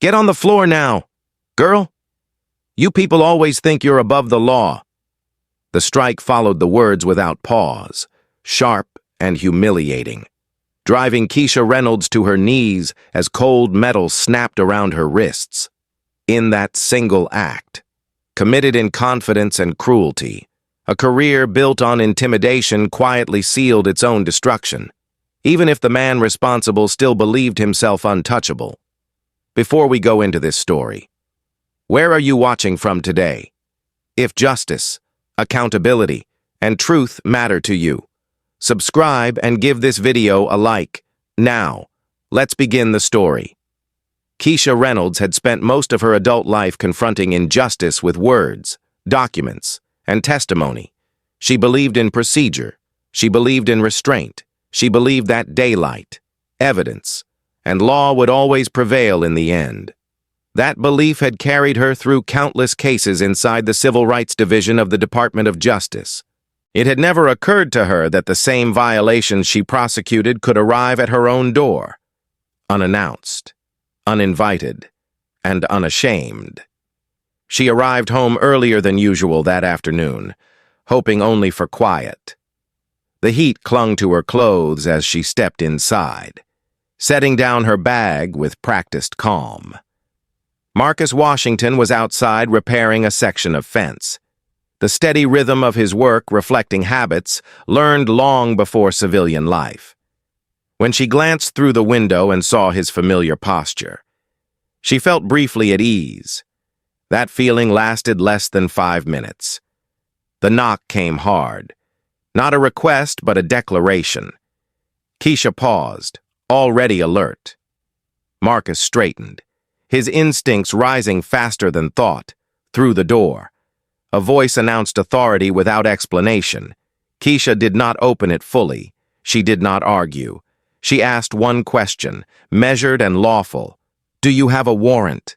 Get on the floor now. Girl, you people always think you're above the law. The strike followed the words without pause, sharp and humiliating, driving Kesha Reynolds to her knees as cold metal snapped around her wrists. In that single act, committed in confidence and cruelty, a career built on intimidation quietly sealed its own destruction, even if the man responsible still believed himself untouchable. Before we go into this story, where are you watching from today? If justice, accountability, and truth matter to you, subscribe and give this video a like. Now, let's begin the story. Kesha Reynolds had spent most of her adult life confronting injustice with words, documents, and testimony. She believed in procedure. She believed in restraint. She believed that daylight, evidence, and law would always prevail in the end. That belief had carried her through countless cases inside the Civil Rights Division of the Department of Justice. It had never occurred to her that the same violations she prosecuted could arrive at her own door, unannounced, uninvited, and unashamed. She arrived home earlier than usual that afternoon, hoping only for quiet. The heat clung to her clothes as she stepped inside, setting down her bag with practiced calm. Marcus Washington was outside repairing a section of fence, the steady rhythm of his work reflecting habits learned long before civilian life. When she glanced through the window and saw his familiar posture, she felt briefly at ease. That feeling lasted less than 5 minutes. The knock came hard. Not a request, but a declaration. Kesha paused, already alert. Marcus straightened, his instincts rising faster than thought, through the door. A voice announced authority without explanation. Kesha did not open it fully. She did not argue. She asked one question, measured and lawful. Do you have a warrant?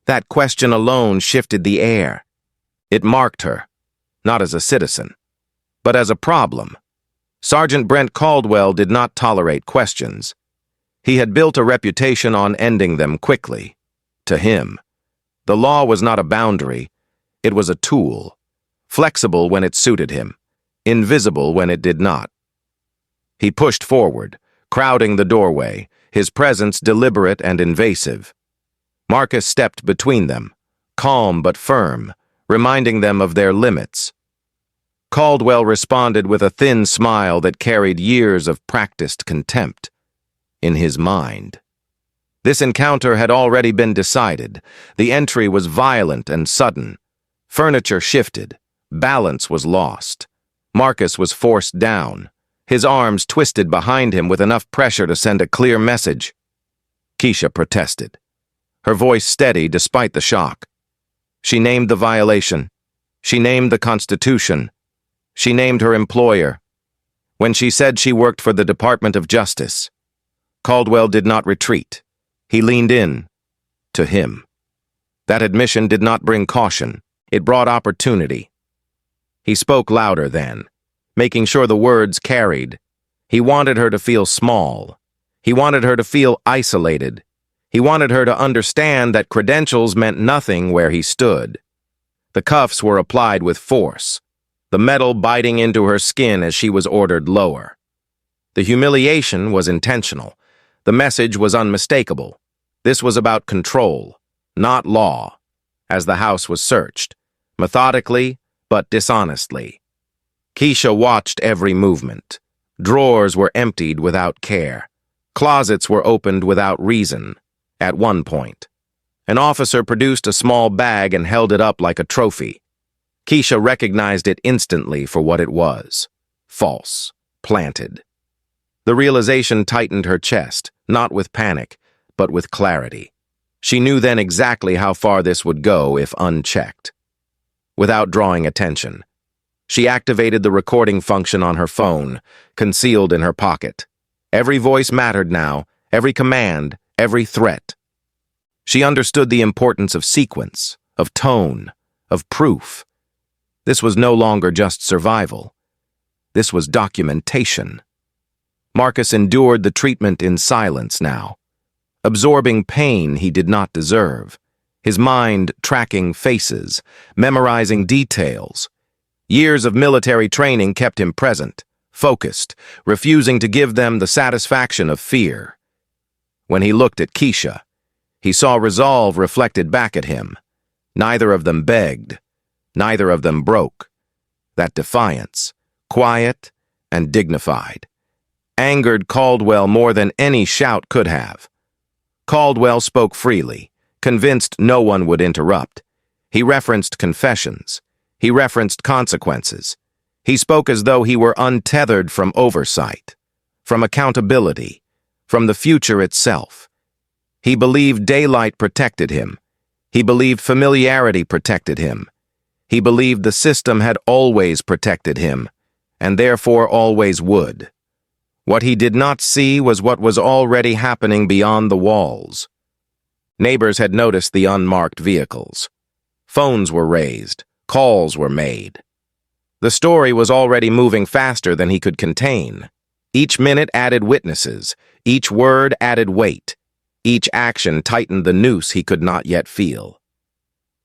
That question alone shifted the air. It marked her, not as a citizen, but as a problem. Sergeant Brent Caldwell did not tolerate questions. He had built a reputation on ending them quickly. To him, the law was not a boundary, it was a tool, flexible when it suited him, invisible when it did not. He pushed forward, crowding the doorway, his presence deliberate and invasive. Marcus stepped between them, calm but firm, reminding them of their limits. Caldwell responded with a thin smile that carried years of practiced contempt. In his mind, this encounter had already been decided. The entry was violent and sudden. Furniture shifted. Balance was lost. Marcus was forced down, his arms twisted behind him with enough pressure to send a clear message. Kesha protested, her voice steady despite the shock. She named the violation. She named the Constitution. She named her employer. When she said she worked for the Department of Justice, Caldwell did not retreat. He leaned in. To him, that admission did not bring caution. It brought opportunity. He spoke louder then, making sure the words carried. He wanted her to feel small. He wanted her to feel isolated. He wanted her to understand that credentials meant nothing where he stood. The cuffs were applied with force, the metal biting into her skin as she was ordered lower. The humiliation was intentional. The message was unmistakable. This was about control, not law, as the house was searched, methodically but dishonestly. Kesha watched every movement. Drawers were emptied without care. Closets were opened without reason. At one point, an officer produced a small bag and held it up like a trophy. Kesha recognized it instantly for what it was. False. Planted. The realization tightened her chest, not with panic, but with clarity. She knew then exactly how far this would go if unchecked. Without drawing attention, she activated the recording function on her phone, concealed in her pocket. Every voice mattered now, every command, every threat. She understood the importance of sequence, of tone, of proof. This was no longer just survival. This was documentation. Marcus endured the treatment in silence now. absorbing pain he did not deserve, his mind tracking faces, memorizing details. Years of military training kept him present, focused, refusing to give them the satisfaction of fear. When he looked at Kesha, he saw resolve reflected back at him. Neither of them begged, neither of them broke. That defiance, quiet and dignified, angered Caldwell more than any shout could have. Caldwell spoke freely, convinced no one would interrupt. He referenced confessions. He referenced consequences. He spoke as though he were untethered from oversight, from accountability, from the future itself. He believed daylight protected him. He believed familiarity protected him. He believed the system had always protected him, and therefore always would. What he did not see was what was already happening beyond the walls. Neighbors had noticed the unmarked vehicles. Phones were raised. Calls were made. The story was already moving faster than he could contain. Each minute added witnesses. Each word added weight. Each action tightened the noose he could not yet feel.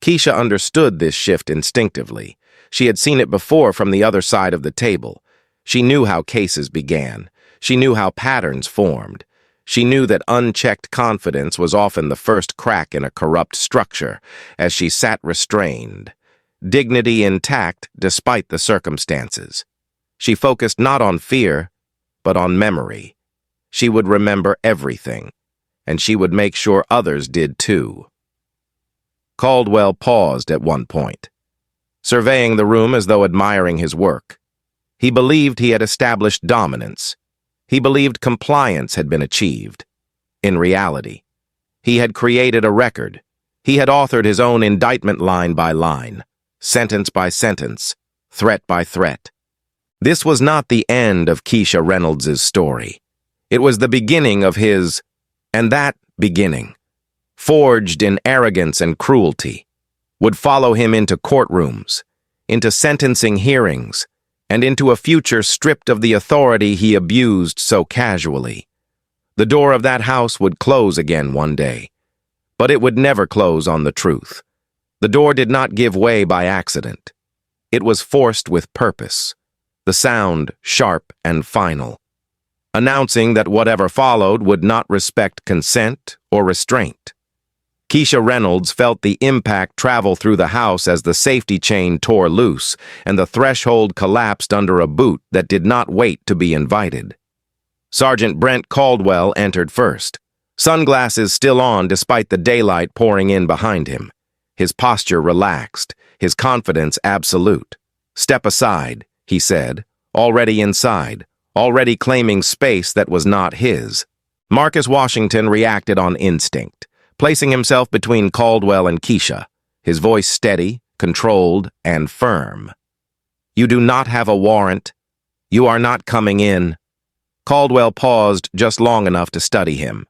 Kesha understood this shift instinctively. She had seen it before from the other side of the table. She knew how cases began. She knew how patterns formed. She knew that unchecked confidence was often the first crack in a corrupt structure, as she sat restrained, dignity intact despite the circumstances. She focused not on fear, but on memory. She would remember everything, and she would make sure others did too. Caldwell paused at one point, surveying the room as though admiring his work. He believed he had established dominance. He believed compliance had been achieved. In reality, he had created a record. He had authored his own indictment line by line, sentence by sentence, threat by threat. This was not the end of Kesha Reynolds's story. It was the beginning of his, and that beginning, forged in arrogance and cruelty, would follow him into courtrooms, into sentencing hearings, and into a future stripped of the authority he abused so casually. The door of that house would close again one day, but it would never close on the truth. The door did not give way by accident. It was forced with purpose, the sound sharp and final, announcing that whatever followed would not respect consent or restraint. Kesha Reynolds felt the impact travel through the house as the safety chain tore loose and the threshold collapsed under a boot that did not wait to be invited. Sergeant Brent Caldwell entered first, sunglasses still on despite the daylight pouring in behind him. His posture relaxed, his confidence absolute. "Step aside," he said, already inside, already claiming space that was not his. Marcus Washington reacted on instinct, placing himself between Caldwell and Kesha, his voice steady, controlled, and firm. "You do not have a warrant. You are not coming in." Caldwell paused just long enough to study him,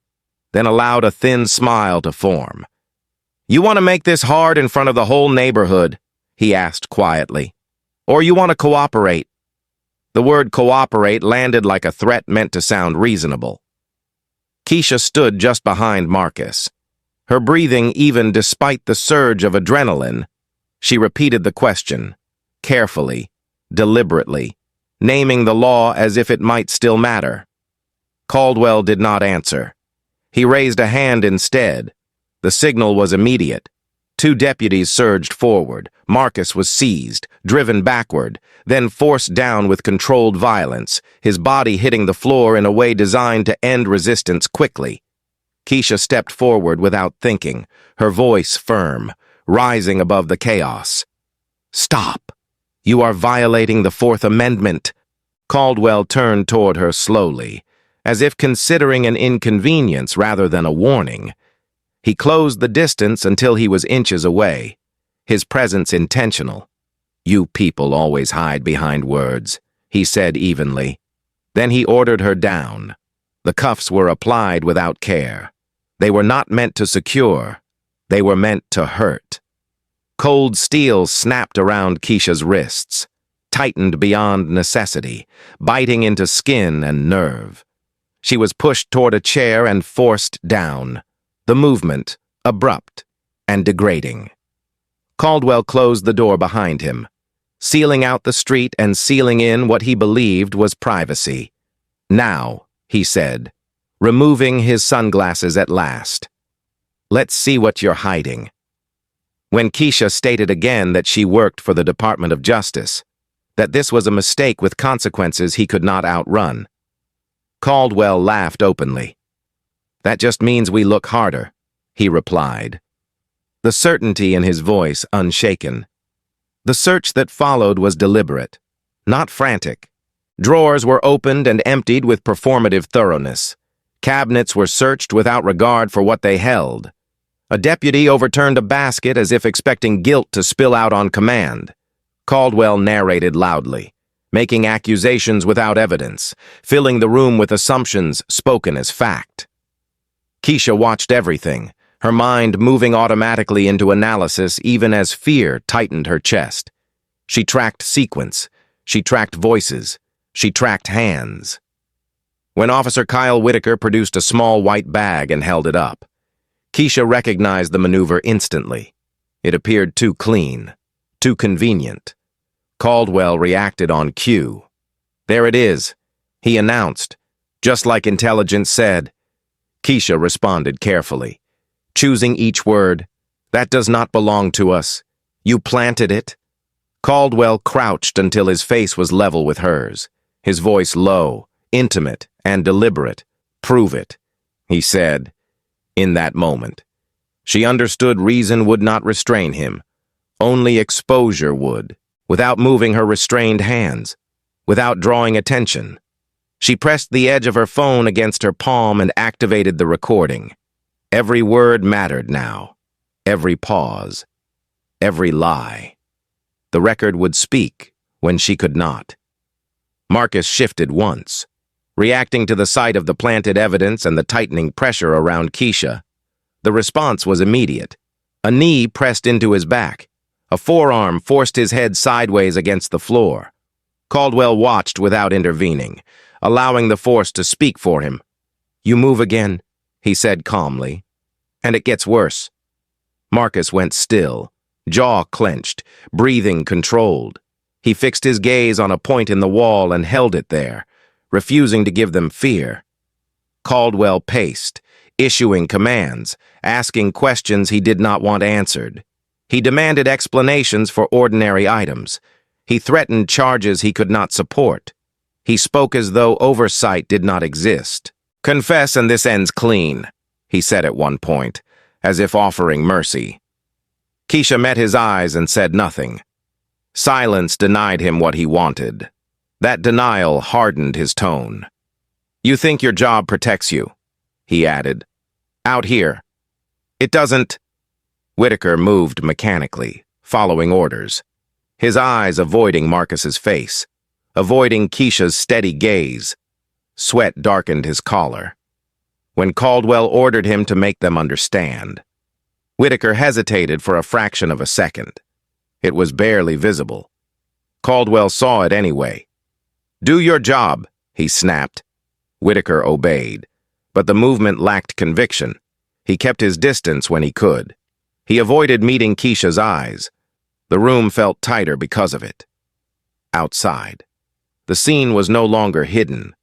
then allowed a thin smile to form. "You want to make this hard in front of the whole neighborhood?" he asked quietly. "Or you want to cooperate?" The word cooperate landed like a threat meant to sound reasonable. Kesha stood just behind Marcus, her breathing even despite the surge of adrenaline. She repeated the question, carefully, deliberately, naming the law as if it might still matter. Caldwell did not answer. He raised a hand instead. The signal was immediate. Two deputies surged forward. Marcus was seized, driven backward, then forced down with controlled violence, his body hitting the floor in a way designed to end resistance quickly. Kesha stepped forward without thinking, her voice firm, rising above the chaos. "Stop! You are violating the Fourth Amendment." Caldwell turned toward her slowly, as if considering an inconvenience rather than a warning. He closed the distance until he was inches away, his presence intentional. "You people always hide behind words," he said evenly. Then he ordered her down. The cuffs were applied without care. They were not meant to secure. They were meant to hurt. Cold steel snapped around Kesha's wrists, tightened beyond necessity, biting into skin and nerve. She was pushed toward a chair and forced down. The movement, abrupt and degrading. Caldwell closed the door behind him, sealing out the street and sealing in what he believed was privacy. "Now," he said, removing his sunglasses at last. "Let's see what you're hiding." When Kesha stated again that she worked for the Department of Justice, that this was a mistake with consequences he could not outrun, Caldwell laughed openly. "That just means we look harder," he replied, the certainty in his voice unshaken. The search that followed was deliberate, not frantic. Drawers were opened and emptied with performative thoroughness. Cabinets were searched without regard for what they held. A deputy overturned a basket as if expecting guilt to spill out on command. Caldwell narrated loudly, making accusations without evidence, filling the room with assumptions spoken as fact. Kesha watched everything, her mind moving automatically into analysis even as fear tightened her chest. She tracked sequence, she tracked voices, she tracked hands. When Officer Kyle Whitaker produced a small white bag and held it up, Kesha recognized the maneuver instantly. It appeared too clean, too convenient. Caldwell reacted on cue. "There it is," he announced, just like intelligence said. Kesha responded carefully, choosing each word. "That does not belong to us. You planted it." Caldwell crouched until his face was level with hers, his voice low, intimate, and deliberate. "Prove it," he said. In that moment, she understood reason would not restrain him. Only exposure would, without moving her restrained hands, without drawing attention. She pressed the edge of her phone against her palm and activated the recording. Every word mattered now, every pause, every lie. The record would speak when she could not. Marcus shifted once, reacting to the sight of the planted evidence and the tightening pressure around Kesha. The response was immediate. A knee pressed into his back. A forearm forced his head sideways against the floor. Caldwell watched without intervening, allowing the force to speak for him. "You move again," he said calmly, "and it gets worse." Marcus went still, jaw clenched, breathing controlled. He fixed his gaze on a point in the wall and held it there, refusing to give them fear. Caldwell paced, issuing commands, asking questions he did not want answered. He demanded explanations for ordinary items. He threatened charges he could not support. He spoke as though oversight did not exist. "Confess and this ends clean," he said at one point, as if offering mercy. Kesha met his eyes and said nothing. Silence denied him what he wanted. That denial hardened his tone. "You think your job protects you," he added. "Out here. It doesn't." Whitaker moved mechanically, following orders, his eyes avoiding Marcus's face, avoiding Kesha's steady gaze. Sweat darkened his collar. When Caldwell ordered him to make them understand, Whitaker hesitated for a fraction of a second. It was barely visible. Caldwell saw it anyway. "Do your job," he snapped. Whitaker obeyed, but the movement lacked conviction. He kept his distance when he could. He avoided meeting Kesha's eyes. The room felt tighter because of it. Outside, the scene was no longer hidden.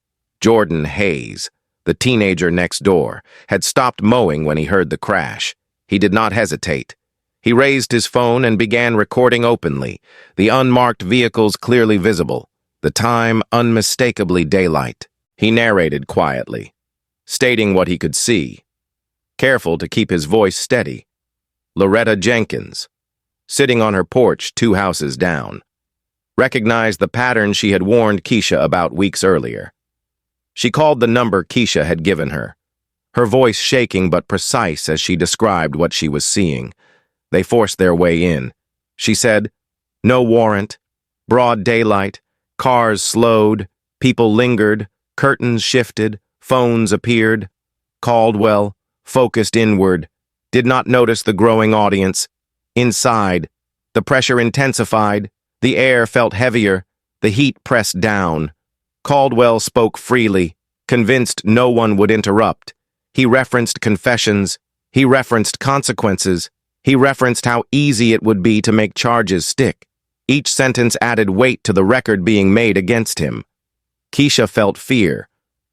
Jordan Hayes, the teenager next door, had stopped mowing when he heard the crash. He did not hesitate. He raised his phone and began recording openly, the unmarked vehicles clearly visible, the time unmistakably daylight. He narrated quietly, stating what he could see, careful to keep his voice steady. Loretta Jenkins, sitting on her porch 2 houses down, recognized the pattern she had warned Kesha about weeks earlier. She called the number Kesha had given her, her voice shaking but precise as she described what she was seeing. They forced their way in. She said, "No warrant, broad daylight, cars slowed, people lingered, curtains shifted, phones appeared." Caldwell, focused inward, did not notice the growing audience. Inside, the pressure intensified, the air felt heavier, the heat pressed down. Caldwell spoke freely, Convinced no one would interrupt, he referenced confessions, he referenced consequences, he referenced how easy it would be to make charges stick. Each sentence added weight to the record being made against him. Kesha felt fear,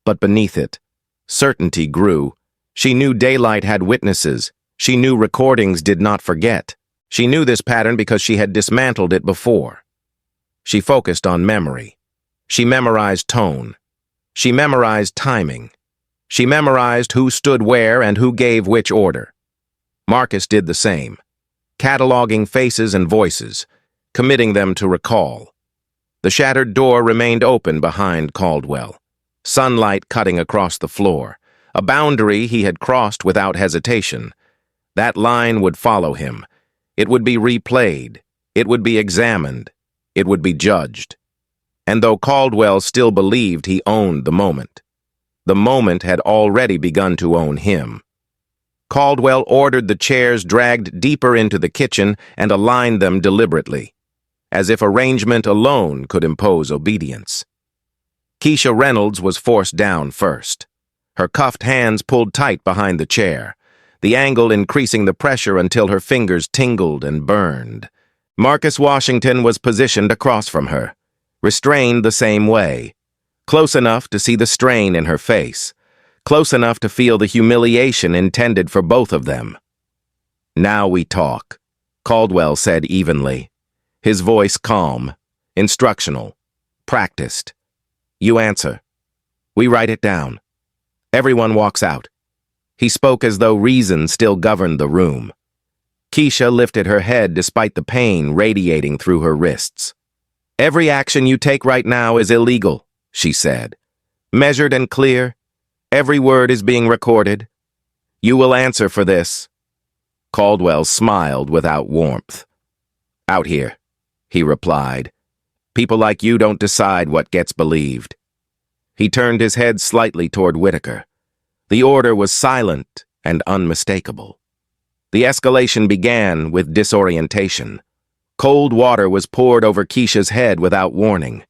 but beneath it, certainty grew. She knew daylight had witnesses. She knew recordings did not forget. She knew this pattern because she had dismantled it before. She focused on memory. She memorized tone. She memorized timing. She memorized who stood where and who gave which order. Marcus did the same, cataloging faces and voices, committing them to recall. The shattered door remained open behind Caldwell, sunlight cutting across the floor, a boundary he had crossed without hesitation. That line would follow him. It would be replayed. It would be examined. It would be judged. And though Caldwell still believed he owned the moment had already begun to own him. Caldwell ordered the chairs dragged deeper into the kitchen and aligned them deliberately, as if arrangement alone could impose obedience. Kesha Reynolds was forced down first, her cuffed hands pulled tight behind the chair, the angle increasing the pressure until her fingers tingled and burned. Marcus Washington was positioned across from her, restrained the same way, close enough to see the strain in her face, close enough to feel the humiliation intended for both of them. "Now we talk," Caldwell said evenly, his voice calm, instructional, practiced. "You answer. We write it down. Everyone walks out." He spoke as though reason still governed the room. Kesha lifted her head despite the pain radiating through her wrists. "Every action you take right now is illegal," she said. "Measured and clear. Every word is being recorded. You will answer for this." Caldwell smiled without warmth. "Out here," he replied. "People like you don't decide what gets believed." He turned his head slightly toward Whitaker. The order was silent and unmistakable. The escalation began with disorientation. Cold water was poured over Kesha's head without warning,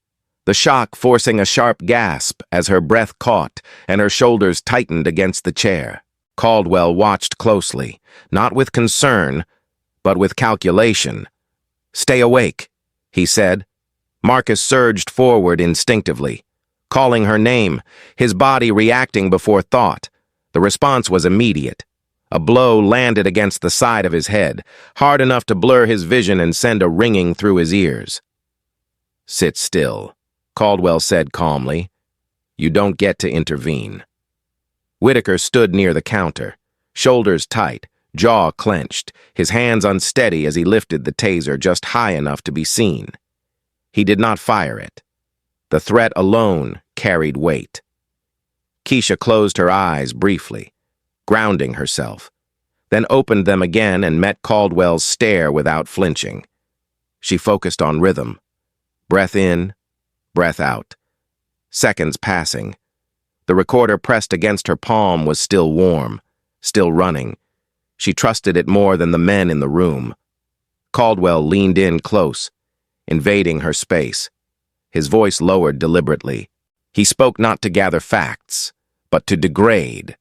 the shock forcing a sharp gasp as her breath caught and her shoulders tightened against the chair. Caldwell watched closely, not with concern, but with calculation. "Stay awake," he said. Marcus surged forward instinctively, calling her name, his body reacting before thought. The response was immediate. A blow landed against the side of his head, hard enough to blur his vision and send a ringing through his ears. "Sit still," Caldwell said calmly. "You don't get to intervene." Whitaker stood near the counter, shoulders tight, jaw clenched, his hands unsteady as he lifted the taser just high enough to be seen. He did not fire it. The threat alone carried weight. Kesha closed her eyes briefly, grounding herself, then opened them again and met Caldwell's stare without flinching. She focused on rhythm. Breath in, breath out. Seconds passing. The recorder pressed against her palm was still warm, still running. She trusted it more than the men in the room. Caldwell leaned in close, invading her space. His voice lowered deliberately. He spoke not to gather facts, but to degrade.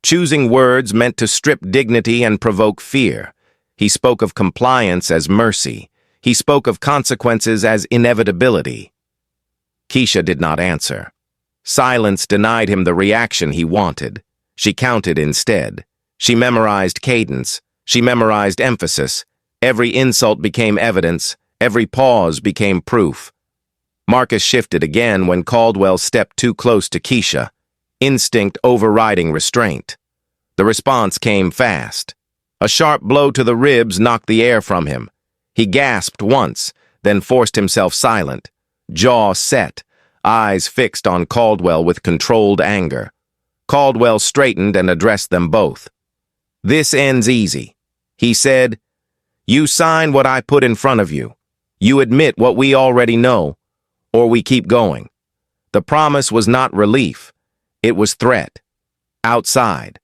Choosing words meant to strip dignity and provoke fear. He spoke of compliance as mercy. He spoke of consequences as inevitability. Kesha did not answer. Silence denied him the reaction he wanted. She counted instead. She memorized cadence. She memorized emphasis. Every insult became evidence. Every pause became proof. Marcus shifted again when Caldwell stepped too close to Kesha, instinct overriding restraint. The response came fast. A sharp blow to the ribs knocked the air from him. He gasped once, then forced himself silent, jaw set, eyes fixed on Caldwell with controlled anger. Caldwell straightened and addressed them both. "This ends easy," he said. "You sign what I put in front of you. You admit what we already know, or we keep going." The promise was not relief. It was threat. Outside.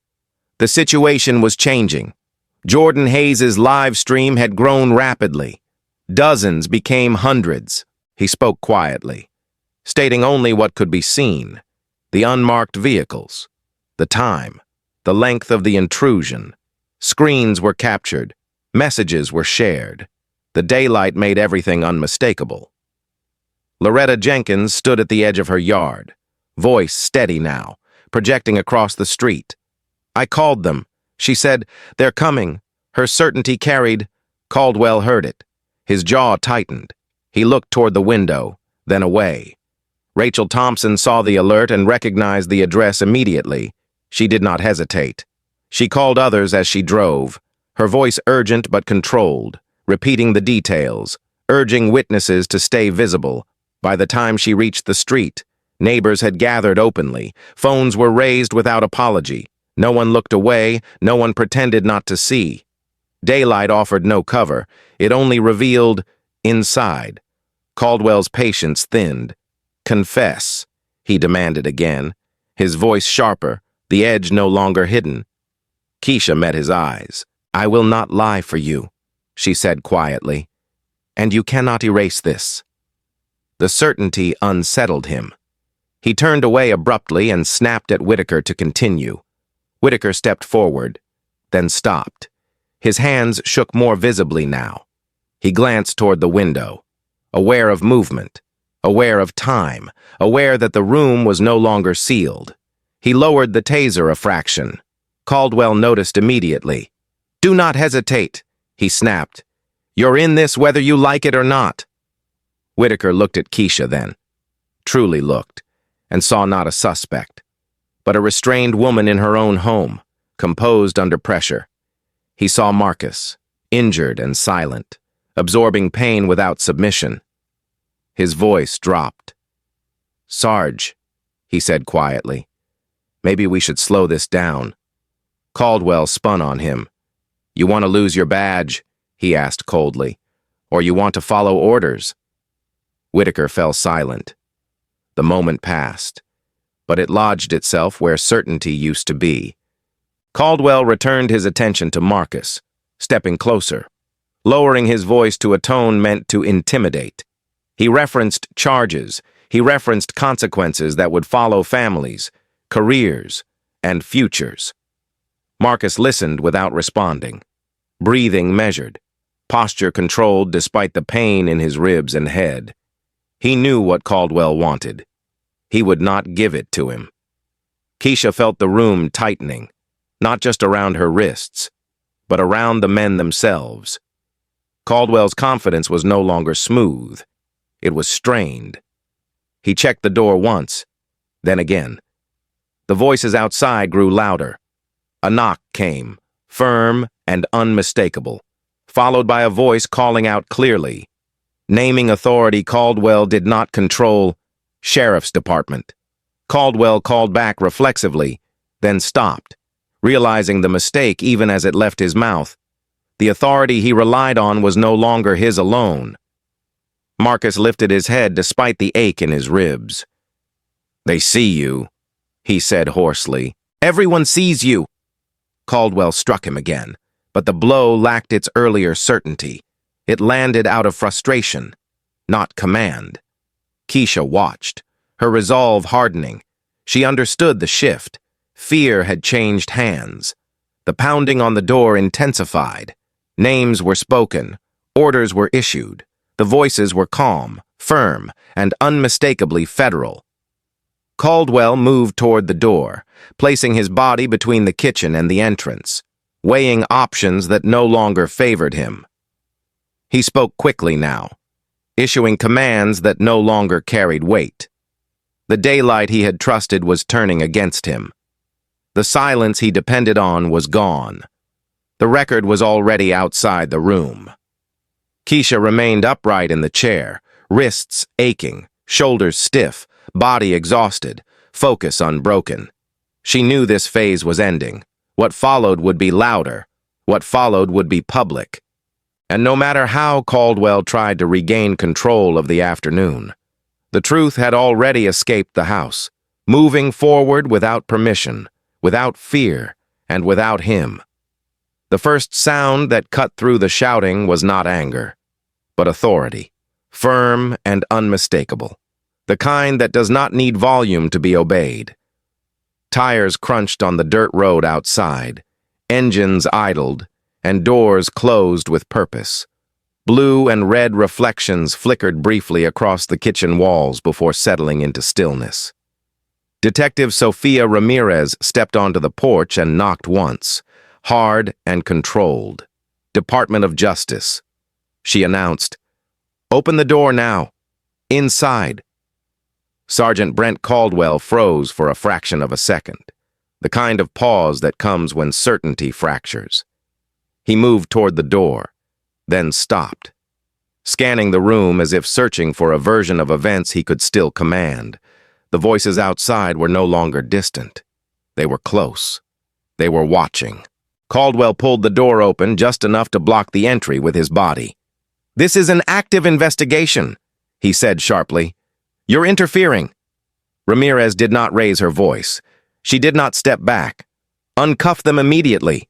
The situation was changing. Jordan Hayes's live stream had grown rapidly. Dozens became hundreds. He spoke quietly, stating only what could be seen. The unmarked vehicles, the time, the length of the intrusion. Screens were captured, messages were shared. The daylight made everything unmistakable. Loretta Jenkins stood at the edge of her yard, voice steady now, projecting across the street. "I called them," she said. "They're coming." Her certainty carried. Caldwell heard it. His jaw tightened. He looked toward the window, then away. Rachel Thompson saw the alert and recognized the address immediately. She did not hesitate. She called others as she drove, her voice urgent but controlled, repeating the details, urging witnesses to stay visible. By the time she reached the street, neighbors had gathered openly. Phones were raised without apology. No one looked away, no one pretended not to see. Daylight offered no cover. It only revealed inside. Caldwell's patience thinned. "Confess," he demanded again, his voice sharper, the edge no longer hidden. Kesha met his eyes. "I will not lie for you," she said quietly, "and you cannot erase this." The certainty unsettled him. He turned away abruptly and snapped at Whitaker to continue. Whitaker stepped forward, then stopped. His hands shook more visibly now. He glanced toward the window, aware of movement, aware of time, aware that the room was no longer sealed. He lowered the taser a fraction. Caldwell noticed immediately. "Do not hesitate," he snapped. "You're in this whether you like it or not." Whitaker looked at Kesha then, truly looked, and saw not a suspect, but a restrained woman in her own home, composed under pressure. He saw Marcus, injured and silent, absorbing pain without submission. His voice dropped. "Sarge," he said quietly, "maybe we should slow this down." Caldwell spun on him. "You want to lose your badge?" he asked coldly. "Or you want to follow orders?" Whitaker fell silent. The moment passed, but it lodged itself where certainty used to be. Caldwell returned his attention to Marcus, stepping closer, lowering his voice to a tone meant to intimidate. He referenced charges, he referenced consequences that would follow families, careers, and futures. Marcus listened without responding, breathing measured, posture controlled despite the pain in his ribs and head. He knew what Caldwell wanted. He would not give it to him. Kesha felt the room tightening, not just around her wrists, but around the men themselves. Caldwell's confidence was no longer smooth. It was strained. He checked the door once, then again. The voices outside grew louder. A knock came, firm and unmistakable, followed by a voice calling out clearly. Naming authority Caldwell did not control. Sheriff's Department. Caldwell called back reflexively, then stopped, realizing the mistake even as it left his mouth. The authority he relied on was no longer his alone. Marcus lifted his head despite the ache in his ribs. "They see you," he said hoarsely. "Everyone sees you." Caldwell struck him again, but the blow lacked its earlier certainty. It landed out of frustration, not command. Kesha watched, her resolve hardening. She understood the shift. Fear had changed hands. The pounding on the door intensified. Names were spoken. Orders were issued. The voices were calm, firm, and unmistakably federal. Caldwell moved toward the door, placing his body between the kitchen and the entrance, weighing options that no longer favored him. He spoke quickly now, issuing commands that no longer carried weight. The daylight he had trusted was turning against him. The silence he depended on was gone. The record was already outside the room. Kesha remained upright in the chair, wrists aching, shoulders stiff, body exhausted, focus unbroken. She knew this phase was ending. What followed would be louder. What followed would be public. And no matter how Caldwell tried to regain control of the afternoon, the truth had already escaped the house, moving forward without permission, without fear, and without him. The first sound that cut through the shouting was not anger, but authority, firm and unmistakable, the kind that does not need volume to be obeyed. Tires crunched on the dirt road outside, engines idled, and doors closed with purpose. Blue and red reflections flickered briefly across the kitchen walls before settling into stillness. Detective Sofia Ramirez stepped onto the porch and knocked once, hard and controlled. "Department of Justice," she announced. "Open the door now. Inside." Sergeant Brent Caldwell froze for a fraction of a second, the kind of pause that comes when certainty fractures. He moved toward the door, then stopped, scanning the room as if searching for a version of events he could still command. The voices outside were no longer distant. They were close. They were watching. Caldwell pulled the door open just enough to block the entry with his body. "This is an active investigation," he said sharply. "You're interfering." Ramirez did not raise her voice. She did not step back. "Uncuff them immediately,"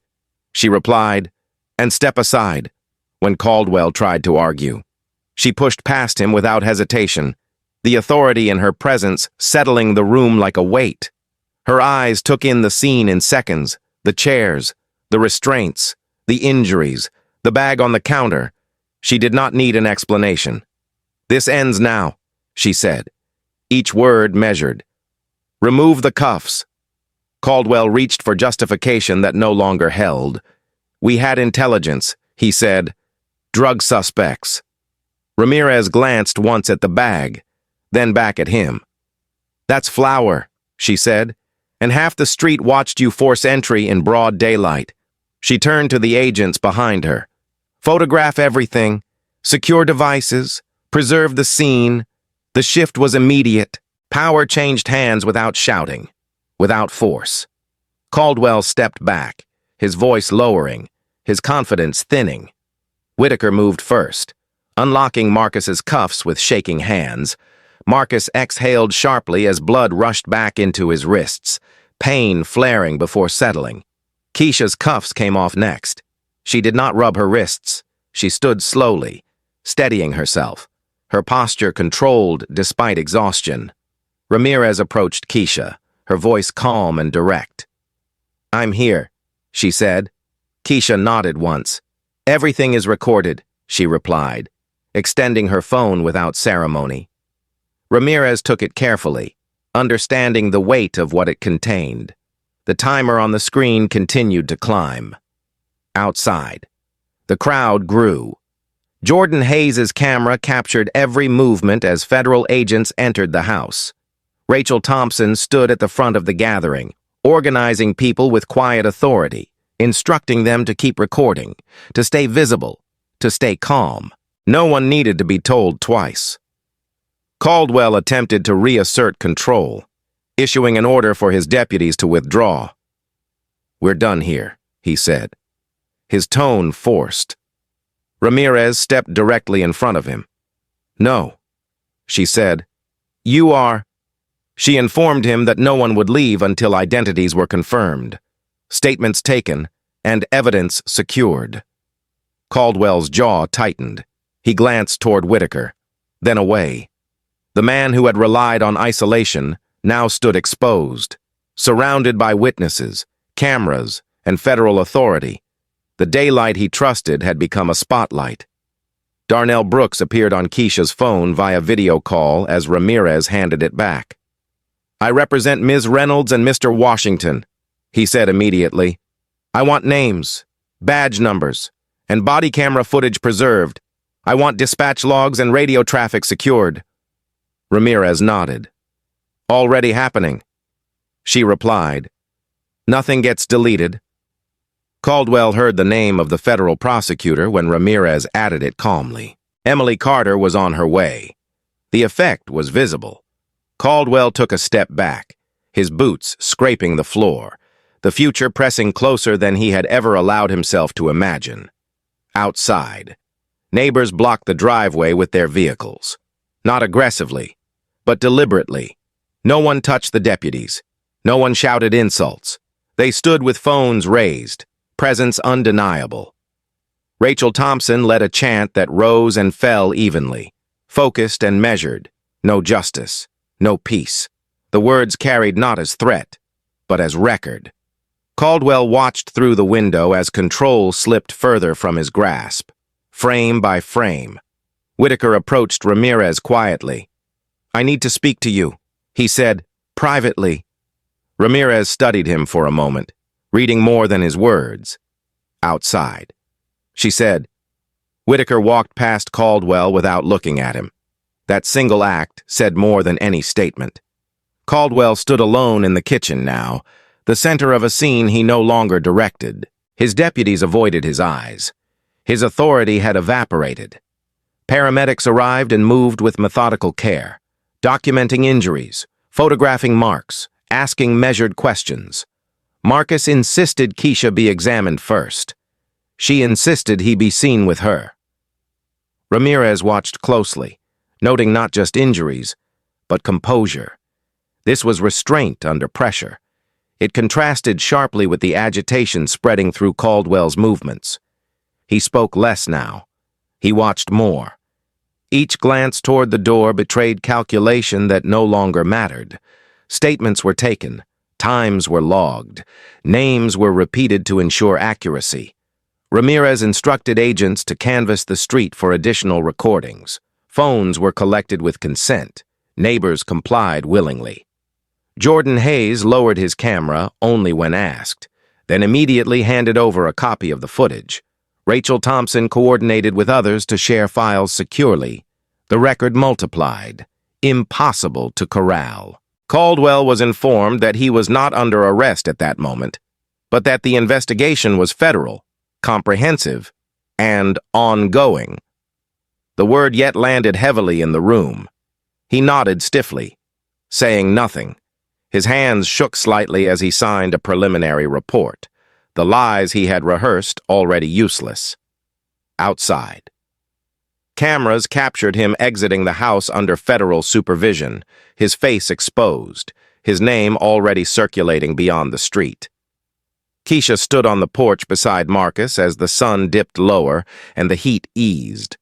she replied, "and step aside," when Caldwell tried to argue. She pushed past him without hesitation, the authority in her presence settling the room like a weight. Her eyes took in the scene in seconds, the chairs, the restraints, the injuries, the bag on the counter. She did not need an explanation. "This ends now," she said, each word measured. "Remove the cuffs." Caldwell reached for justification that no longer held. "We had intelligence," he said. "Drug suspects." Ramirez glanced once at the bag, then back at him. "That's flour," she said, "and half the street watched you force entry in broad daylight." She turned to the agents behind her. "Photograph everything, secure devices, preserve the scene." The shift was immediate. Power changed hands without shouting, without force. Caldwell stepped back, his voice lowering, his confidence thinning. Whitaker moved first, unlocking Marcus's cuffs with shaking hands. Marcus exhaled sharply as blood rushed back into his wrists, pain flaring before settling. Kesha's cuffs came off next. She did not rub her wrists. She stood slowly, steadying herself, her posture controlled despite exhaustion. Ramirez approached Kesha, her voice calm and direct. "I'm here," she said. Kesha nodded once. "Everything is recorded," she replied, extending her phone without ceremony. Ramirez took it carefully, understanding the weight of what it contained. The timer on the screen continued to climb. Outside, the crowd grew. Jordan Hayes's camera captured every movement as federal agents entered the house. Rachel Thompson stood at the front of the gathering, organizing people with quiet authority, instructing them to keep recording, to stay visible, to stay calm. No one needed to be told twice. Caldwell attempted to reassert control, issuing an order for his deputies to withdraw. "We're done here," he said, his tone forced. Ramirez stepped directly in front of him. "No," she said. "You are—" She informed him that no one would leave until identities were confirmed, statements taken, and evidence secured. Caldwell's jaw tightened. He glanced toward Whitaker, then away. The man who had relied on isolation now stood exposed, surrounded by witnesses, cameras, and federal authority. The daylight he trusted had become a spotlight. Darnell Brooks appeared on Kesha's phone via video call as Ramirez handed it back. "I represent Ms. Reynolds and Mr. Washington," he said immediately. "I want names, badge numbers, and body camera footage preserved. I want dispatch logs and radio traffic secured." Ramirez nodded. "Already happening," she replied. "Nothing gets deleted." Caldwell heard the name of the federal prosecutor when Ramirez added it calmly. Emily Carter was on her way. The effect was visible. Caldwell took a step back, his boots scraping the floor, the future pressing closer than he had ever allowed himself to imagine. Outside, neighbors blocked the driveway with their vehicles. Not aggressively, but deliberately. No one touched the deputies. No one shouted insults. They stood with phones raised, presence undeniable. Rachel Thompson led a chant that rose and fell evenly, focused and measured. No justice, no peace. The words carried not as threat, but as record. Caldwell watched through the window as control slipped further from his grasp, frame by frame. Whitaker approached Ramirez quietly. "I need to speak to you," he said, privately. Ramirez studied him for a moment, reading more than his words. "Outside," she said. Whitaker walked past Caldwell without looking at him. That single act said more than any statement. Caldwell stood alone in the kitchen now, the center of a scene he no longer directed. His deputies avoided his eyes. His authority had evaporated. Paramedics arrived and moved with methodical care, documenting injuries, photographing marks, asking measured questions. Marcus insisted Kesha be examined first. She insisted he be seen with her. Ramirez watched closely, noting not just injuries, but composure. This was restraint under pressure. It contrasted sharply with the agitation spreading through Caldwell's movements. He spoke less now. He watched more. Each glance toward the door betrayed calculation that no longer mattered. Statements were taken, times were logged, names were repeated to ensure accuracy. Ramirez instructed agents to canvass the street for additional recordings. Phones were collected with consent. Neighbors complied willingly. Jordan Hayes lowered his camera only when asked, then immediately handed over a copy of the footage. Rachel Thompson coordinated with others to share files securely. The record multiplied. Impossible to corral. Caldwell was informed that he was not under arrest at that moment, but that the investigation was federal, comprehensive, and ongoing. The word yet landed heavily in the room. He nodded stiffly, saying nothing. His hands shook slightly as he signed a preliminary report. The lies he had rehearsed already useless. Outside. Cameras captured him exiting the house under federal supervision, his face exposed, his name already circulating beyond the street. Kesha stood on the porch beside Marcus as the sun dipped lower and the heat eased.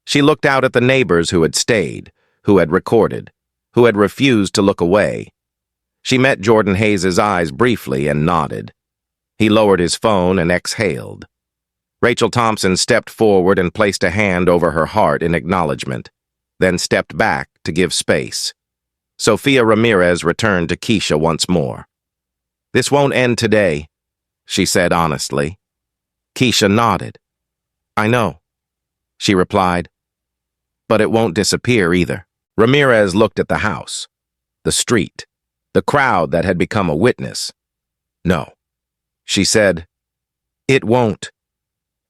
She looked out at the neighbors who had stayed, who had recorded, who had refused to look away. She met Jordan Hayes' eyes briefly and nodded. He lowered his phone and exhaled. Rachel Thompson stepped forward and placed a hand over her heart in acknowledgement, then stepped back to give space. Sophia Ramirez returned to Kesha once more. "This won't end today," she said honestly. Kesha nodded. "I know," she replied. "But it won't disappear either." Ramirez looked at the house, the street, the crowd that had become a witness. "No," she said, "it won't."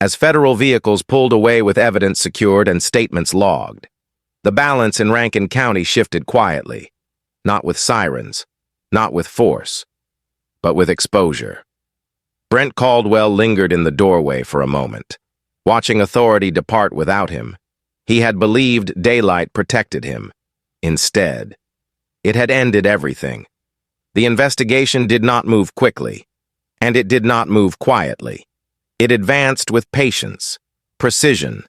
As federal vehicles pulled away with evidence secured and statements logged, the balance in Rankin County shifted quietly, not with sirens, not with force, but with exposure. Brent Caldwell lingered in the doorway for a moment, watching authority depart without him. He had believed daylight protected him. Instead, it had ended everything. The investigation did not move quickly, and it did not move quietly. It advanced with patience, precision,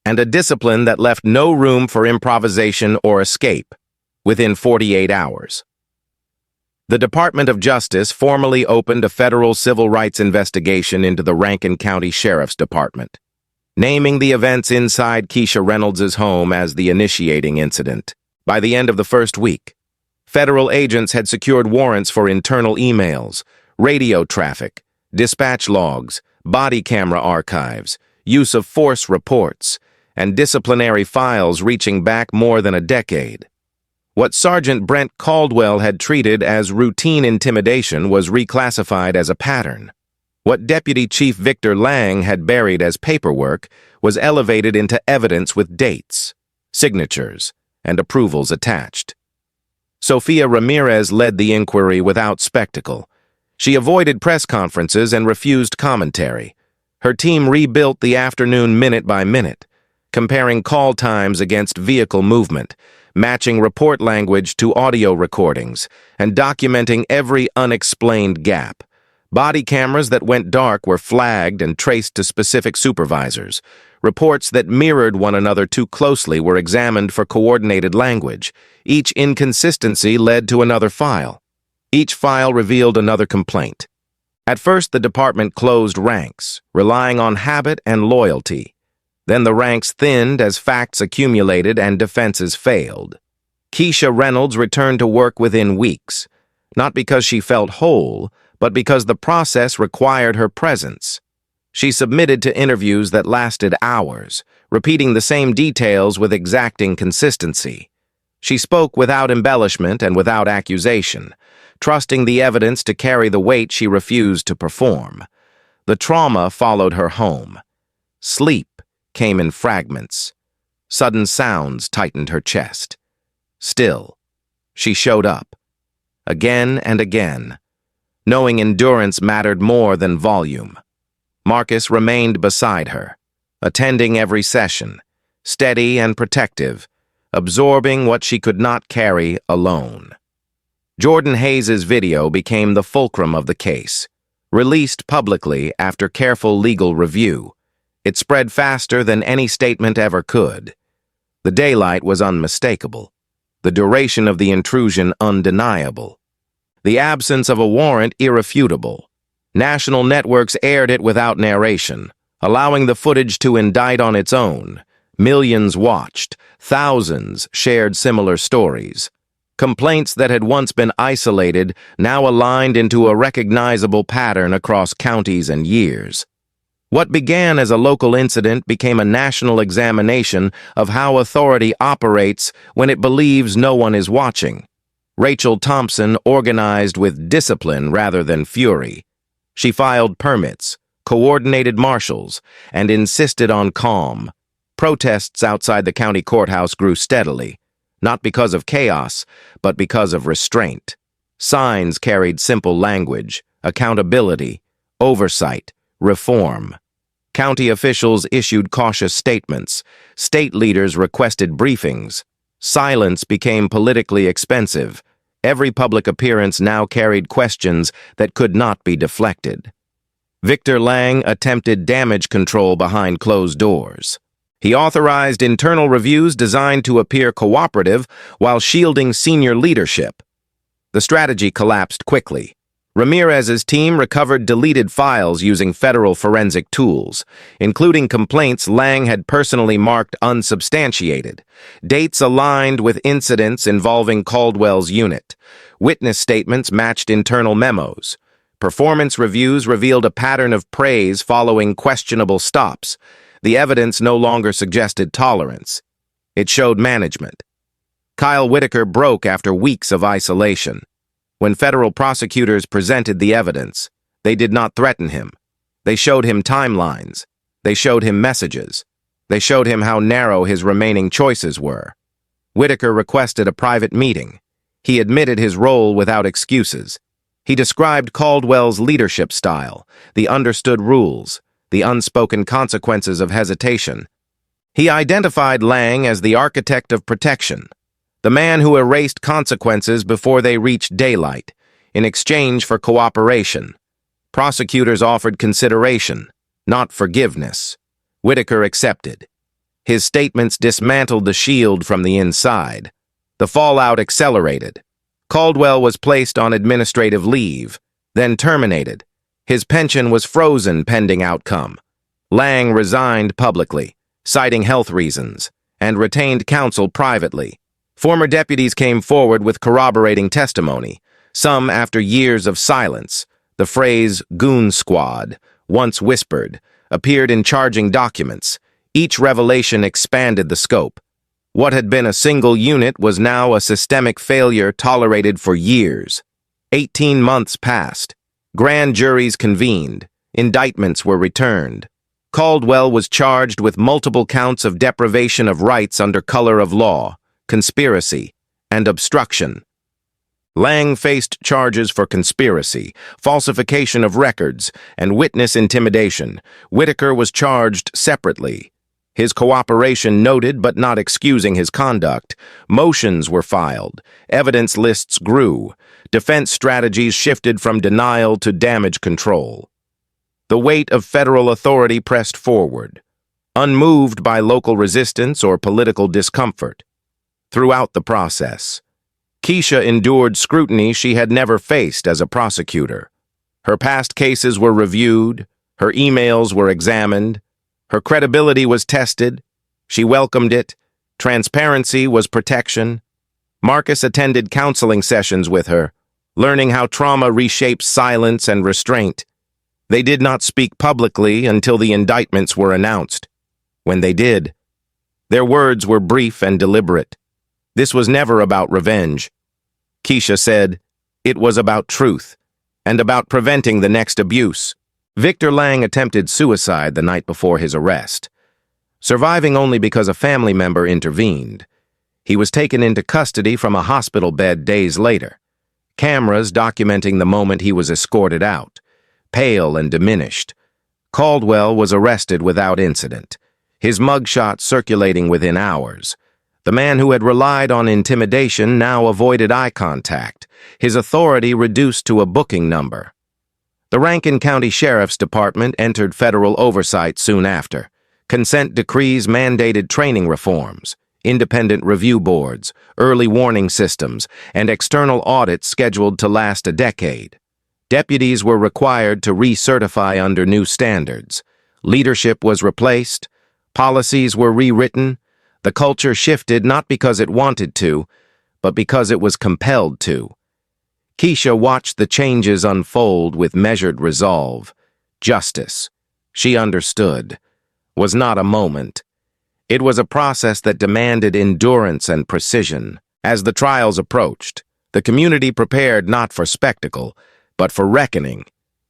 and a discipline that left no room for improvisation or escape within 48 hours. The Department of Justice formally opened a federal civil rights investigation into the Rankin County Sheriff's Department, naming the events inside Kesha Reynolds' home as the initiating incident. By the end of the first week, federal agents had secured warrants for internal emails, radio traffic, dispatch logs, body camera archives, use of force reports, and disciplinary files reaching back more than a decade. What Sergeant Brent Caldwell had treated as routine intimidation was reclassified as a pattern. What Deputy Chief Victor Lang had buried as paperwork was elevated into evidence with dates, signatures, and approvals attached. Sophia Ramirez led the inquiry without spectacle. She avoided press conferences and refused commentary. Her team rebuilt the afternoon minute by minute, comparing call times against vehicle movement, matching report language to audio recordings, and documenting every unexplained gap. Body cameras that went dark were flagged and traced to specific supervisors. Reports that mirrored one another too closely were examined for coordinated language. Each inconsistency led to another file. Each file revealed another complaint. At first, the department closed ranks, relying on habit and loyalty. Then the ranks thinned as facts accumulated and defenses failed. Kesha Reynolds returned to work within weeks, not because she felt whole, but because the process required her presence. She submitted to interviews that lasted hours, repeating the same details with exacting consistency. She spoke without embellishment and without accusation, trusting the evidence to carry the weight she refused to perform. The trauma followed her home. Sleep came in fragments. Sudden sounds tightened her chest. Still, she showed up, again and again, knowing endurance mattered more than volume. Marcus remained beside her, attending every session, steady and protective, absorbing what she could not carry alone. Jordan Hayes's video became the fulcrum of the case. Released publicly after careful legal review, it spread faster than any statement ever could. The daylight was unmistakable, the duration of the intrusion undeniable, the absence of a warrant irrefutable. National networks aired it without narration, allowing the footage to indict on its own. Millions watched, thousands shared similar stories. Complaints that had once been isolated now aligned into a recognizable pattern across counties and years. What began as a local incident became a national examination of how authority operates when it believes no one is watching. Rachel Thompson organized with discipline rather than fury. She filed permits, coordinated marshals, and insisted on calm. Protests outside the county courthouse grew steadily, not because of chaos, but because of restraint. Signs carried simple language, accountability, oversight, reform. County officials issued cautious statements. State leaders requested briefings. Silence became politically expensive. Every public appearance now carried questions that could not be deflected. Victor Lang attempted damage control behind closed doors. He authorized internal reviews designed to appear cooperative while shielding senior leadership. The strategy collapsed quickly. Ramirez's team recovered deleted files using federal forensic tools, including complaints Lang had personally marked unsubstantiated, dates aligned with incidents involving Caldwell's unit, witness statements matched internal memos. Performance reviews revealed a pattern of praise following questionable stops. The evidence no longer suggested tolerance. It showed management. Kyle Whitaker broke after weeks of isolation. When federal prosecutors presented the evidence, they did not threaten him. They showed him timelines. They showed him messages. They showed him how narrow his remaining choices were. Whitaker requested a private meeting. He admitted his role without excuses. He described Caldwell's leadership style, the understood rules, the unspoken consequences of hesitation. He identified Lang as the architect of protection, the man who erased consequences before they reached daylight, in exchange for cooperation. Prosecutors offered consideration, not forgiveness. Whitaker accepted. His statements dismantled the shield from the inside. The fallout accelerated. Caldwell was placed on administrative leave, then terminated. His pension was frozen pending outcome. Lang resigned publicly, citing health reasons, and retained counsel privately. Former deputies came forward with corroborating testimony, some after years of silence. The phrase "goon squad," once whispered, appeared in charging documents. Each revelation expanded the scope. What had been a single unit was now a systemic failure tolerated for years. 18 months passed. Grand juries convened. Indictments were returned. Caldwell was charged with multiple counts of deprivation of rights under color of law, conspiracy, and obstruction. Lang faced charges for conspiracy, falsification of records, and witness intimidation. Whitaker was charged separately. His cooperation noted but not excusing his conduct. Motions were filed. Evidence lists grew. Defense strategies shifted from denial to damage control. The weight of federal authority pressed forward, unmoved by local resistance or political discomfort. Throughout the process, Kesha endured scrutiny she had never faced as a prosecutor. Her past cases were reviewed, her emails were examined, her credibility was tested. She welcomed it. Transparency was protection. Marcus attended counseling sessions with her, learning how trauma reshapes silence and restraint. They did not speak publicly until the indictments were announced. When they did, their words were brief and deliberate. This was never about revenge. Kesha said, it was about truth, and about preventing the next abuse. Victor Lang attempted suicide the night before his arrest, surviving only because a family member intervened. He was taken into custody from a hospital bed days later, cameras documenting the moment he was escorted out, pale and diminished. Caldwell was arrested without incident, his mugshot circulating within hours. The man who had relied on intimidation now avoided eye contact, his authority reduced to a booking number. The Rankin County Sheriff's Department entered federal oversight soon after. Consent decrees mandated training reforms, independent review boards, early warning systems, and external audits scheduled to last a decade. Deputies were required to recertify under new standards. Leadership was replaced. Policies were rewritten. The culture shifted not because it wanted to, but because it was compelled to. Kesha watched the changes unfold with measured resolve. Justice, she understood, was not a moment. It was a process that demanded endurance and precision. As the trials approached, the community prepared not for spectacle, but for reckoning.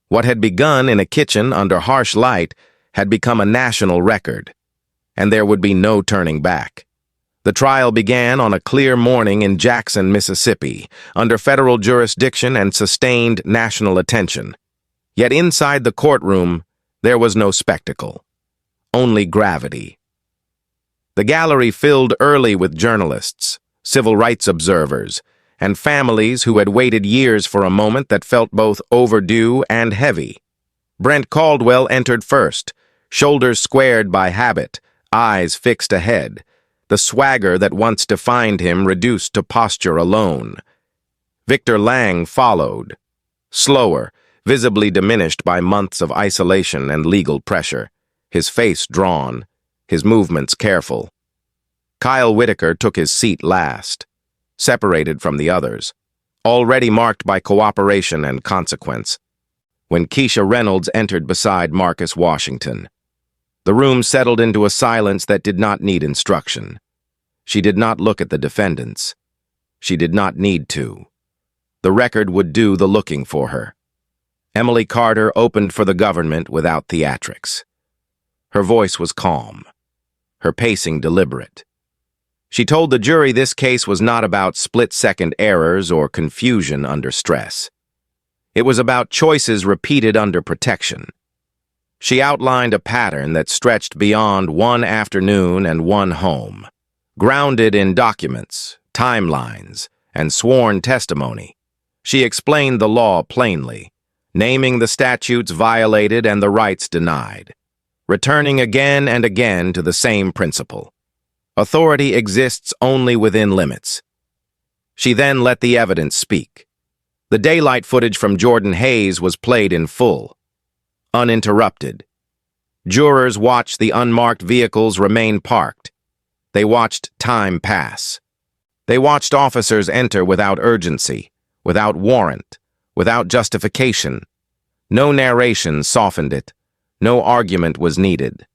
What had begun in a kitchen under harsh light had become a national record, and there would be no turning back. The trial began on a clear morning in Jackson, Mississippi, under federal jurisdiction and sustained national attention. Yet inside the courtroom, there was no spectacle, only gravity. The gallery filled early with journalists, civil rights observers, and families who had waited years for a moment that felt both overdue and heavy. Brent Caldwell entered first, shoulders squared by habit, eyes fixed ahead, the swagger that once defined him reduced to posture alone. Victor Lang followed, slower, visibly diminished by months of isolation and legal pressure, his face drawn, his movements careful. Kyle Whitaker took his seat last, separated from the others, already marked by cooperation and consequence. When Kesha Reynolds entered beside Marcus Washington, the room settled into a silence that did not need instruction. She did not look at the defendants. She did not need to. The record would do the looking for her. Emily Carter opened for the government without theatrics. Her voice was calm, her pacing deliberate. She told the jury this case was not about split-second errors or confusion under stress. It was about choices repeated under protection. She outlined a pattern that stretched beyond one afternoon and one home, grounded in documents, timelines, and sworn testimony. She explained the law plainly, naming the statutes violated and the rights denied, returning again and again to the same principle. Authority exists only within limits. She then let the evidence speak. The daylight footage from Jordan Hayes was played in full, uninterrupted. Jurors watched the unmarked vehicles remain parked. They watched time pass. They watched officers enter without urgency, without warrant, without justification. No narration softened it. No argument was needed.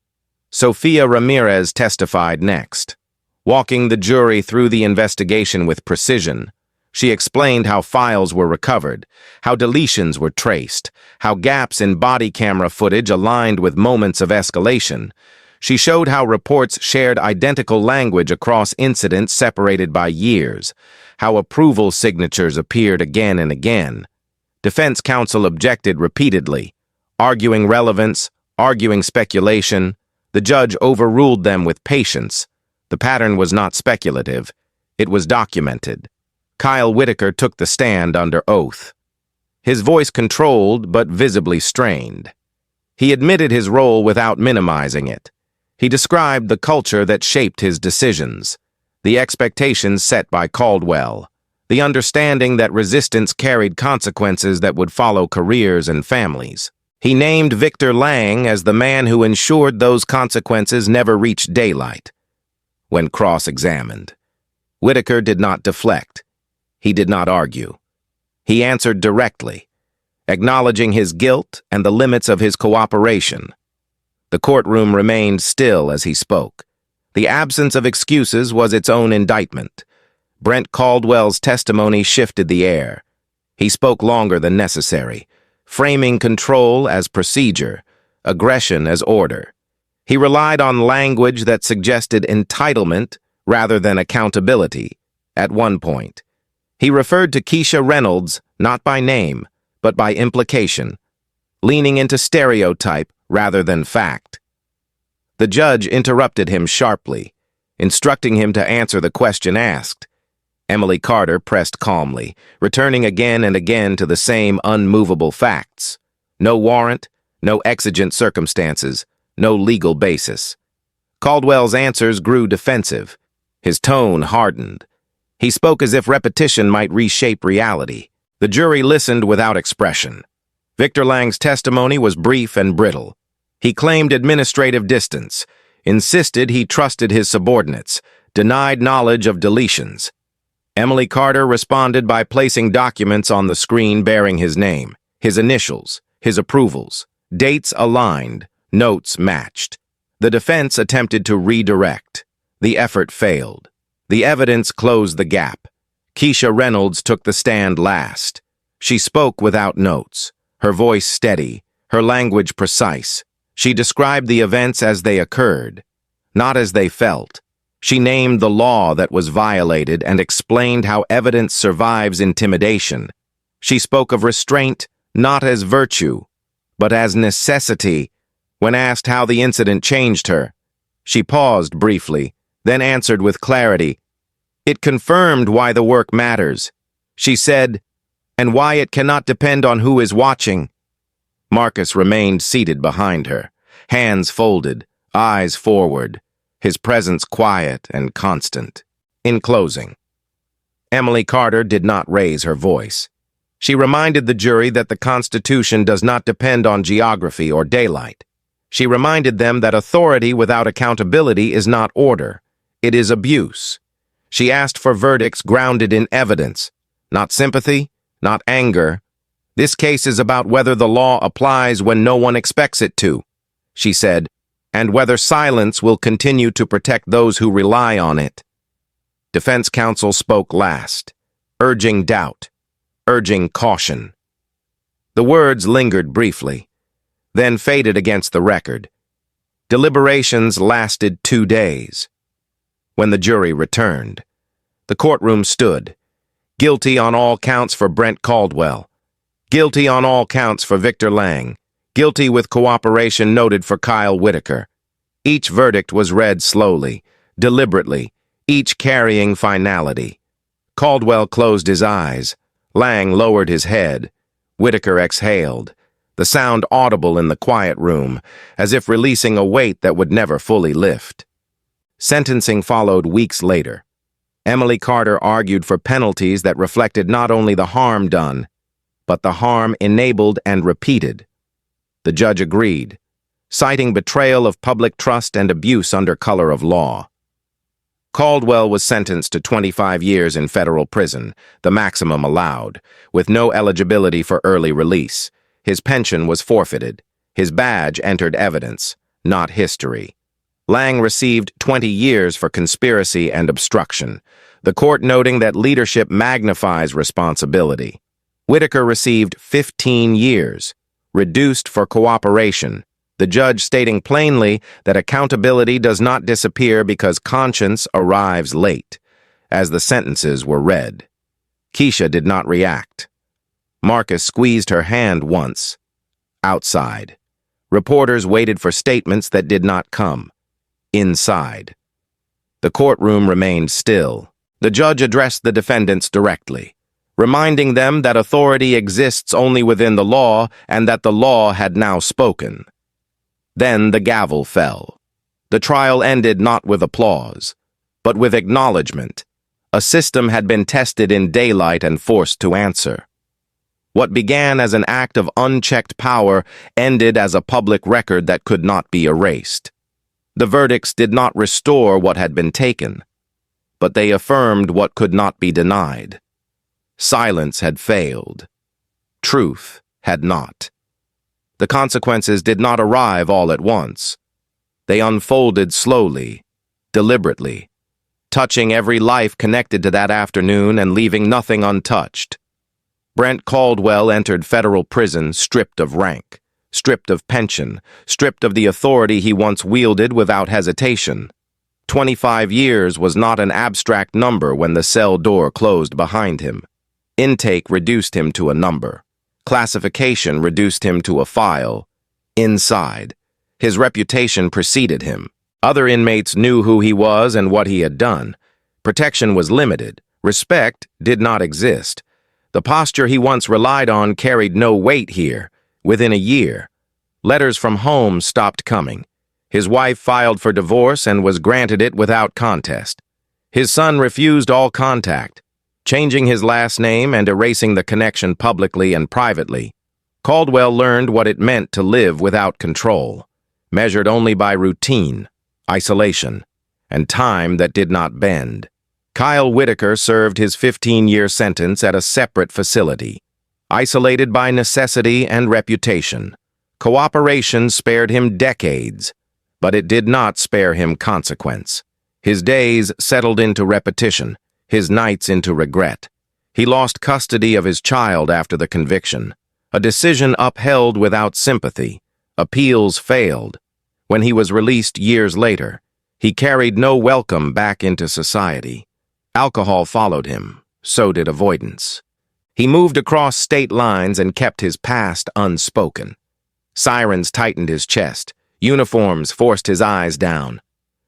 Sophia Ramirez testified next. Walking the jury through the investigation with precision, she explained how files were recovered, how deletions were traced, how gaps in body camera footage aligned with moments of escalation. She showed how reports shared identical language across incidents separated by years, how approval signatures appeared again and again. Defense counsel objected repeatedly, arguing relevance, arguing speculation. The judge overruled them with patience. The pattern was not speculative. It was documented. Kyle Whitaker took the stand under oath. His voice controlled but visibly strained. He admitted his role without minimizing it. He described the culture that shaped his decisions, the expectations set by Caldwell, the understanding that resistance carried consequences that would follow careers and families. He named Victor Lang as the man who ensured those consequences never reached daylight. When cross-examined, Whitaker did not deflect. He did not argue. He answered directly, acknowledging his guilt and the limits of his cooperation. The courtroom remained still as he spoke. The absence of excuses was its own indictment. Brent Caldwell's testimony shifted the air. He spoke longer than necessary, framing control as procedure, aggression as order. He relied on language that suggested entitlement rather than accountability. At one point, he referred to Kesha Reynolds not by name, but by implication, leaning into stereotype rather than fact. The judge interrupted him sharply, instructing him to answer the question asked. Emily Carter pressed calmly, returning again and again to the same unmovable facts. No warrant, no exigent circumstances, no legal basis. Caldwell's answers grew defensive. His tone hardened. He spoke as if repetition might reshape reality. The jury listened without expression. Victor Lang's testimony was brief and brittle. He claimed administrative distance, insisted he trusted his subordinates, denied knowledge of deletions. Emily Carter responded by placing documents on the screen bearing his name, his initials, his approvals. Dates aligned, notes matched. The defense attempted to redirect. The effort failed. The evidence closed the gap. Kesha Reynolds took the stand last. She spoke without notes, her voice steady, her language precise. She described the events as they occurred, not as they felt. She named the law that was violated and explained how evidence survives intimidation. She spoke of restraint not as virtue, but as necessity. When asked how the incident changed her, she paused briefly, then answered with clarity. It confirmed why the work matters. She said, and why it cannot depend on who is watching. Marcus remained seated behind her, hands folded, eyes forward, his presence quiet and constant. In closing, Emily Carter did not raise her voice. She reminded the jury that the Constitution does not depend on geography or daylight. She reminded them that authority without accountability is not order, it is abuse. She asked for verdicts grounded in evidence, not sympathy, not anger. This case is about whether the law applies when no one expects it to, she said, and whether silence will continue to protect those who rely on it. Defense counsel spoke last, urging doubt, urging caution. The words lingered briefly, then faded against the record. Deliberations lasted 2 days. When the jury returned, the courtroom stood, guilty on all counts for Brent Caldwell, guilty on all counts for Victor Lang, guilty with cooperation noted for Kyle Whitaker. Each verdict was read slowly, deliberately, each carrying finality. Caldwell closed his eyes. Lang lowered his head. Whitaker exhaled, the sound audible in the quiet room, as if releasing a weight that would never fully lift. Sentencing followed weeks later. Emily Carter argued for penalties that reflected not only the harm done, but the harm enabled and repeated. The judge agreed, citing betrayal of public trust and abuse under color of law. Caldwell was sentenced to 25 years in federal prison, the maximum allowed, with no eligibility for early release. His pension was forfeited. His badge entered evidence, not history. Lang received 20 years for conspiracy and obstruction, the court noting that leadership magnifies responsibility. Whitaker received 15 years, reduced for cooperation, the judge stating plainly that accountability does not disappear because conscience arrives late, as the sentences were read. Kesha did not react. Marcus squeezed her hand once. Outside. Reporters waited for statements that did not come. Inside. The courtroom remained still. The judge addressed the defendants directly, reminding them that authority exists only within the law and that the law had now spoken. Then the gavel fell. The trial ended not with applause, but with acknowledgement. A system had been tested in daylight and forced to answer. What began as an act of unchecked power ended as a public record that could not be erased. The verdicts did not restore what had been taken, but they affirmed what could not be denied. Silence had failed. Truth had not. The consequences did not arrive all at once. They unfolded slowly, deliberately, touching every life connected to that afternoon and leaving nothing untouched. Brent Caldwell entered federal prison stripped of rank, stripped of pension, stripped of the authority he once wielded without hesitation. 25 years was not an abstract number when the cell door closed behind him. Intake reduced him to a number. Classification reduced him to a file. Inside, his reputation preceded him. Other inmates knew who he was and what he had done. Protection was limited. Respect did not exist. The posture he once relied on carried no weight here. Within a year, letters from home stopped coming. His wife filed for divorce and was granted it without contest. His son refused all contact, changing his last name and erasing the connection publicly and privately. Caldwell learned what it meant to live without control, measured only by routine, isolation, and time that did not bend. Kyle Whitaker served his 15-year sentence at a separate facility, isolated by necessity and reputation. Cooperation spared him decades, but it did not spare him consequence. His days settled into repetition, his nights into regret. He lost custody of his child after the conviction, a decision upheld without sympathy. Appeals failed. When he was released years later, he carried no welcome back into society. Alcohol followed him, so did avoidance. He moved across state lines and kept his past unspoken. Sirens tightened his chest. Uniforms forced his eyes down.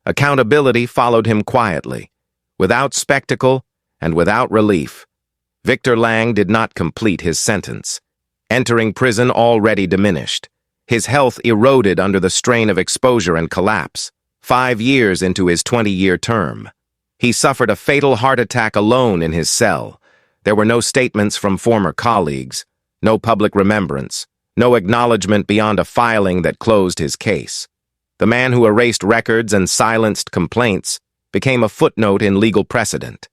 Accountability followed him quietly, without spectacle and without relief. Victor Lang did not complete his sentence, entering prison already diminished. His health eroded under the strain of exposure and collapse. 5 years into his 20-year term, he suffered a fatal heart attack alone in his cell. There were no statements from former colleagues, no public remembrance, no acknowledgement beyond a filing that closed his case. The man who erased records and silenced complaints became a footnote in legal precedent.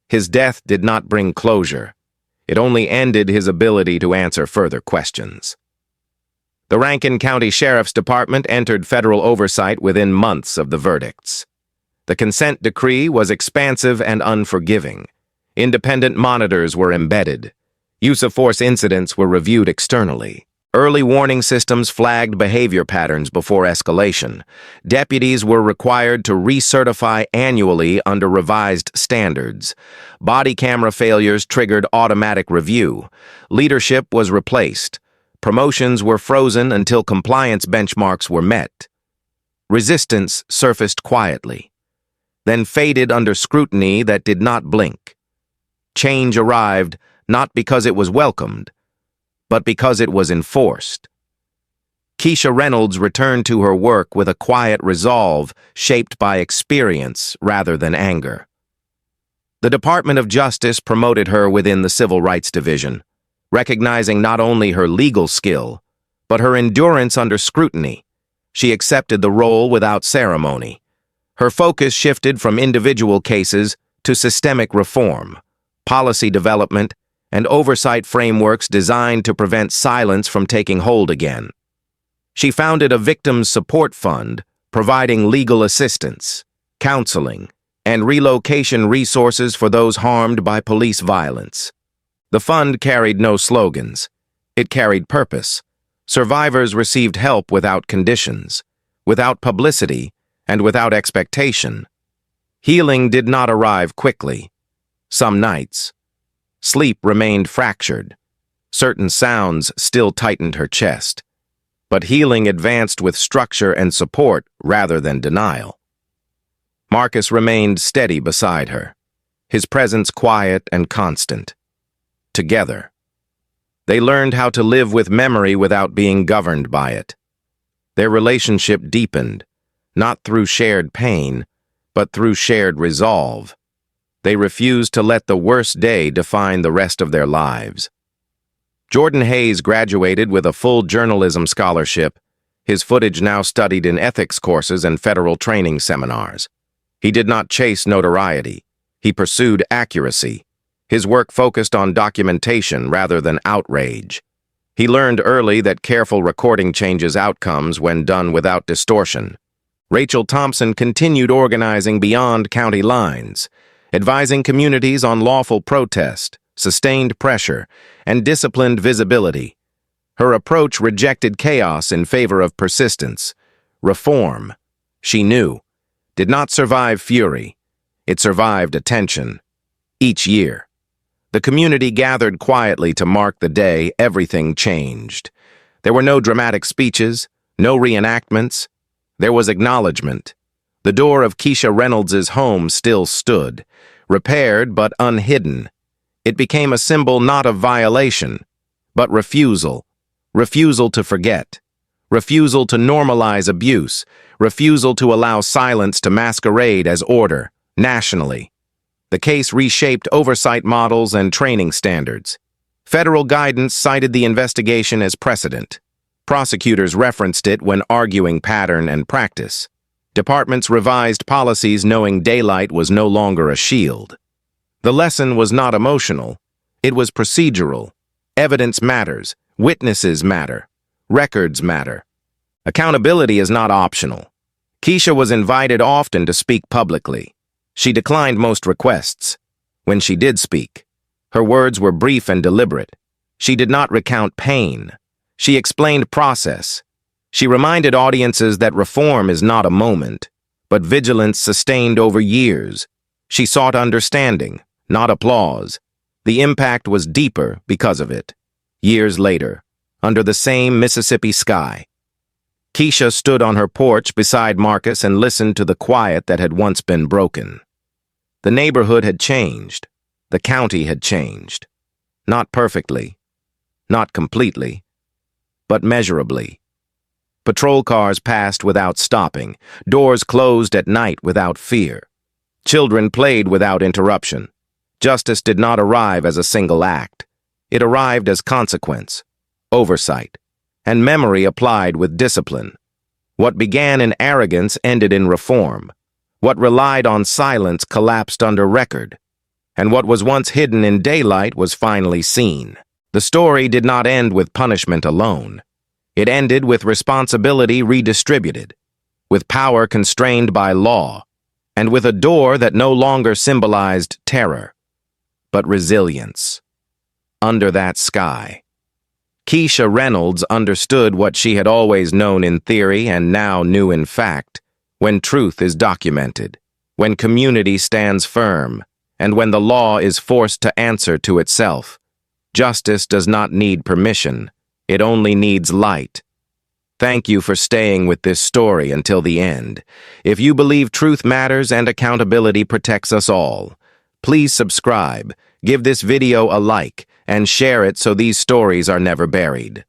His death did not bring closure. It only ended his ability to answer further questions. The Rankin County Sheriff's Department entered federal oversight within months of the verdicts. The consent decree was expansive and unforgiving. Independent monitors were embedded. Use of force incidents were reviewed externally. Early warning systems flagged behavior patterns before escalation. Deputies were required to recertify annually under revised standards. Body camera failures triggered automatic review. Leadership was replaced. Promotions were frozen until compliance benchmarks were met. Resistance surfaced quietly, then faded under scrutiny that did not blink. Change arrived not because it was welcomed, but because it was enforced. Kesha Reynolds returned to her work with a quiet resolve shaped by experience rather than anger. The Department of Justice promoted her within the Civil Rights Division, recognizing not only her legal skill, but her endurance under scrutiny. She accepted the role without ceremony. Her focus shifted from individual cases to systemic reform, policy development, and oversight frameworks designed to prevent silence from taking hold again. She founded a victims support fund, providing legal assistance, counseling, and relocation resources for those harmed by police violence. The fund carried no slogans. It carried purpose. Survivors received help without conditions, without publicity, and without expectation. Healing did not arrive quickly. Some nights, sleep remained fractured. Certain sounds still tightened her chest. But healing advanced with structure and support rather than denial. Marcus remained steady beside her, his presence quiet and constant. Together, they learned how to live with memory without being governed by it. Their relationship deepened, not through shared pain, but through shared resolve. They refused to let the worst day define the rest of their lives. Jordan Hayes graduated with a full journalism scholarship, his footage now studied in ethics courses and federal training seminars. He did not chase notoriety. He pursued accuracy. His work focused on documentation rather than outrage. He learned early that careful recording changes outcomes when done without distortion. Rachel Thompson continued organizing beyond county lines, advising communities on lawful protest, sustained pressure, and disciplined visibility. Her approach rejected chaos in favor of persistence. Reform, she knew, did not survive fury. It survived attention. Each year, the community gathered quietly to mark the day everything changed. There were no dramatic speeches, no reenactments. There was acknowledgement. The door of Kesha Reynolds's home still stood, repaired but unhidden. It became a symbol not of violation, but refusal. Refusal to forget. Refusal to normalize abuse. Refusal to allow silence to masquerade as order, nationally. The case reshaped oversight models and training standards. Federal guidance cited the investigation as precedent. Prosecutors referenced it when arguing pattern and practice. Departments revised policies knowing daylight was no longer a shield. The lesson was not emotional. It was procedural. Evidence matters. Witnesses matter. Records matter. Accountability is not optional. Kesha was invited often to speak publicly. She declined most requests. When she did speak, her words were brief and deliberate. She did not recount pain. She explained process. She reminded audiences that reform is not a moment, but vigilance sustained over years. She sought understanding, not applause. The impact was deeper because of it. Years later, under the same Mississippi sky, Kesha stood on her porch beside Marcus and listened to the quiet that had once been broken. The neighborhood had changed. The county had changed. Not perfectly, not completely, but measurably. Patrol cars passed without stopping. Doors closed at night without fear. Children played without interruption. Justice did not arrive as a single act. It arrived as consequence, oversight, and memory applied with discipline. What began in arrogance ended in reform. What relied on silence collapsed under record. And what was once hidden in daylight was finally seen. The story did not end with punishment alone. It ended with responsibility redistributed, with power constrained by law, and with a door that no longer symbolized terror, but resilience. Under that sky, Kesha Reynolds understood what she had always known in theory and now knew in fact: when truth is documented, when community stands firm, and when the law is forced to answer to itself, justice does not need permission. It only needs light. Thank you for staying with this story until the end. If you believe truth matters and accountability protects us all, please subscribe, give this video a like, and share it so these stories are never buried.